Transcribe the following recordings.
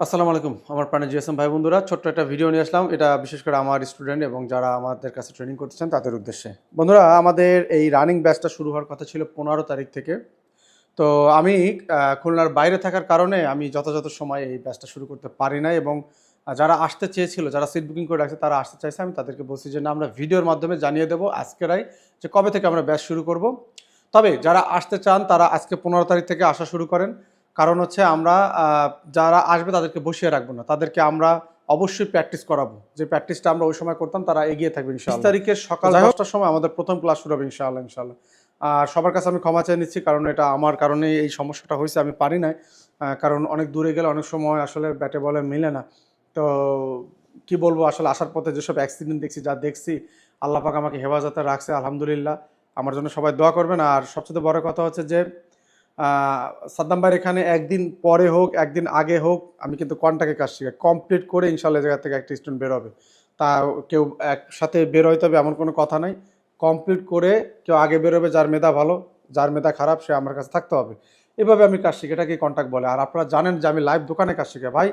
আসসালামু আলাইকুম আমার প্রাণের জিএসএম ভাই বন্ধুরা, ছোট্ট একটা ভিডিও নিয়ে আসলাম। এটা বিশেষ করে আমার স্টুডেন্ট এবং যারা আমাদের কাছে ট্রেনিং করতেছেন তাদের উদ্দেশ্যে। বন্ধুরা, আমাদের এই রানিং ব্যাচটা শুরু হওয়ার কথা ছিল 15 তারিখ থেকে। তো আমি খুলনার বাইরে থাকার কারণে আমি যথাযথ সময়ে এই ব্যাচটা শুরু করতে পারি নাই, এবং যারা আসতে চেয়েছিল, যারা সিট বুকিং করে রাখছে, তারা আসতে চাইছে। আমি তাদেরকে বলছি যে না, আমরা ভিডিওর মাধ্যমে জানিয়ে দেবো আজকেরাই যে কবে থেকে আমরা ব্যাচ শুরু করব। তবে যারা আসতে চান তারা আজকে 15 তারিখ থেকে আসা শুরু করেন। কারণ হচ্ছে আমরা যারা আসবে তাদেরকে বসিয়ে রাখবো না, তাদেরকে আমরা অবশ্যই প্র্যাকটিস করাবো। যে প্র্যাকটিসটা আমরা ওই সময় করতাম তারা এগিয়ে থাকবে ইনশাআল্লাহ। 20 তারিখের সকাল 10টার সময় আমাদের প্রথম ক্লাস শুরু হবে ইনশাআল্লাহ। আর সবার কাছে আমি ক্ষমা চেয়ে নিচ্ছি, কারণ এটা আমার কারণে এই সমস্যাটা হয়েছে, আমি পারি নাই। কারণ অনেক দূরে গেলে অনেক সময় আসলে ব্যাটে বলে মিলে না। তো কি বলবো, আসলে আসার পথে যেসব অ্যাক্সিডেন্ট দেখছি, যা দেখছি, আল্লাহ পাক আমাকে হেফাজতে রাখছে আলহামদুলিল্লাহ। আমার জন্য সবাই দোয়া করবেন। আর সবচেয়ে বড় কথা হচ্ছে যে সাদ্দাম ভাইয়ের এখানে একদিন পরে হোক, একদিন আগে হোক, আমি কিন্তু কন্টাক্টে কাজ শিখাই। কমপ্লিট করে ইনশাআল্লাহ জায়গা থেকে একটা স্টুডেন্ট বের হবে। তা কেউ একসাথে বের হইতে হবে এমন কোনো কথা নাই। কমপ্লিট করে কেউ আগে বের হবে, যার মেধা ভালো, যার মেধা খারাপ সে আমার কাছে থাকতে হবে। এভাবে আমি কাজ শিখি, এটাকে কন্টাক্ট বলে। আর আপনারা জানেন যে আমি লাইভ দোকানে কাজ শিখাই ভাই।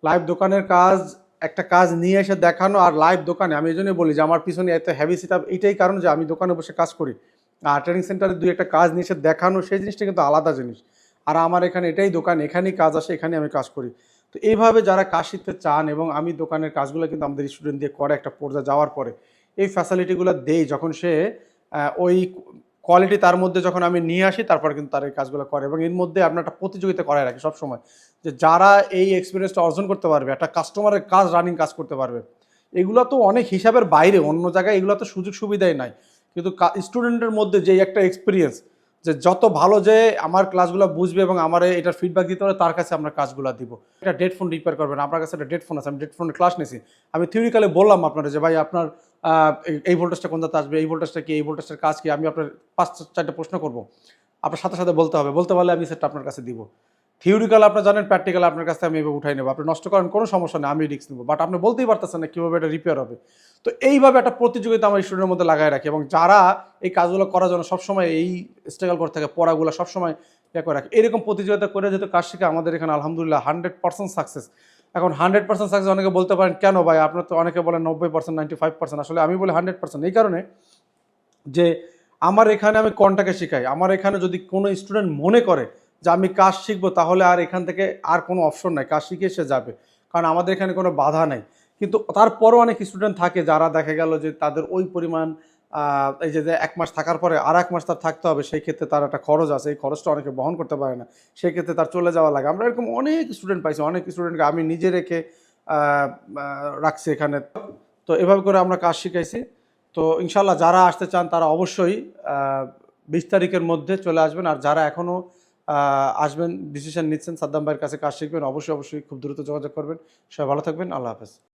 লাইভ দোকানের কাজ, একটা কাজ নিয়ে এসে দেখানো আর লাইভ দোকানে, আমি এই জন্যই বলি যে আমার পিছনে এত হেভি সেট আপ, এইটাই কারণ যে আমি দোকানে বসে কাজ করি। আর ট্রেনিং সেন্টারে দুই একটা কাজ নিয়ে এসে দেখানো, সেই জিনিসটা কিন্তু আলাদা জিনিস। আর আমার এখানে এটাই দোকান, এখানেই কাজ আসে, এখানেই আমি কাজ করি। তো এইভাবে যারা কাজ শিখতে চান, এবং আমি দোকানের কাজগুলো কিন্তু আমাদের স্টুডেন্ট দিয়ে করে একটা পর্যায়ে যাওয়ার পরে, এই ফ্যাসিলিটিগুলো দেই যখন সে ওই কোয়ালিটি তার মধ্যে যখন আমি নিয়ে আসি, তারপরে কিন্তু তার এই কাজগুলো করে। এবং এর মধ্যে আপনার একটা প্রতিযোগিতা করায় রাখি সবসময়, যে যারা এই এক্সপিরিয়েন্সটা অর্জন করতে পারবে, একটা কাস্টমারের কাজ, রানিং কাজ করতে পারবে, এগুলো তো অনেক হিসাবের বাইরে, অন্য জায়গায় এগুলো তো সুযোগ সুবিধাই নাই। কিন্তু স্টুডেন্টের মধ্যে যে একটা এক্সপিরিয়েন্স, যে যত ভালো যে আমার ক্লাসগুলো বুঝবে এবং আমার এটার ফিডব্যাক দিতে পারে, তার কাছে আমরা কাজগুলো দিব। এটা ডেড ফোন রিপেয়ার করবেন, আপনার কাছে একটা ডেড ফোন আছে, আমি ডেড ফোনের ক্লাস নিয়েছি। আমি থিওরিক্যালি বললাম আপনারা যে ভাই আপনার এই ভোল্টেজটা কোন জায়গাতে আসবে, এই ভোল্টেজটা কি, এই ভোল্টেজটার কাজ কি, আমি আপনার 5-4টা প্রশ্ন করবো, আপনার সাথে সাথে বলতে হবে, বলতে পারলে আমি সেটা আপনার কাছে দিব। থিওরিক্যাল আপনার জানেন, প্র্যাকটিক্যাল আপনার কাছে আমি এভাবে উঠাই নেবো, আপনি নষ্ট করেন কোনো সমস্যা নেই, আমি রিস্ক নেবো। বাট আপনি বলতেই পারতেছেন না কীভাবে এটা রিপেয়ার হবে। তো এইভাবে একটা প্রতিযোগিতা আমার স্টুডেন্টের মধ্যে লাগাই রাখি, এবং যারা এই কাজগুলো করার জন্য সবসময় এই স্ট্রাগল করতে থাকে, পড়াগুলো সবসময় করে রাখে, এরকম প্রতিযোগিতা করে যেহেতু কাজ শিখে আমাদের এখানে আলহামদুলিল্লাহ 100% সাকসেস। এখন 100% সাকসেস অনেকে বলতে পারেন কেন ভাই, আপনার তো অনেকে বলেন 90%, 95%। আসলে আমি বলি 100% এই কারণে যে আমার এখানে আমি কোনটাকে শিখাই। আমার এখানে যদি কোনো স্টুডেন্ট মনে করে যে আমি কাজ শিখবো, তাহলে আর এখান থেকে আর কোনো অপশন নাই, কাজ শিখে সে যাবে। কারণ আমাদের এখানে কোনো বাধা নেই। কিন্তু তারপরও অনেক স্টুডেন্ট থাকে যারা দেখা গেল যে তাদের ওই পরিমাণ এই যে 1 মাস থাকার পরে আর 1 মাস তার থাকতে হবে, সেই ক্ষেত্রে তার একটা খরচ আছে, এই খরচটা অনেকে বহন করতে পারে না, সেই ক্ষেত্রে তার চলে যাওয়া লাগে। আমরা এরকম অনেক স্টুডেন্ট পাইছি, অনেক স্টুডেন্টকে আমি নিজে রেখে রাখছি এখানে। তো এভাবে করে আমরা কাজ শিখাইছি। তো ইনশাল্লাহ যারা আসতে চান তারা অবশ্যই 20 তারিখের মধ্যে চলে আসবেন। আর যারা এখনও আসবেন, ডিসিশন নিচ্ছেন সাদ্দাম ভাইয়ের কাছে কাজ শিখবেন, অবশ্যই অবশ্যই খুব দ্রুত যোগাযোগ করবেন। সবাই ভালো থাকবেন। আল্লাহ হাফেজ।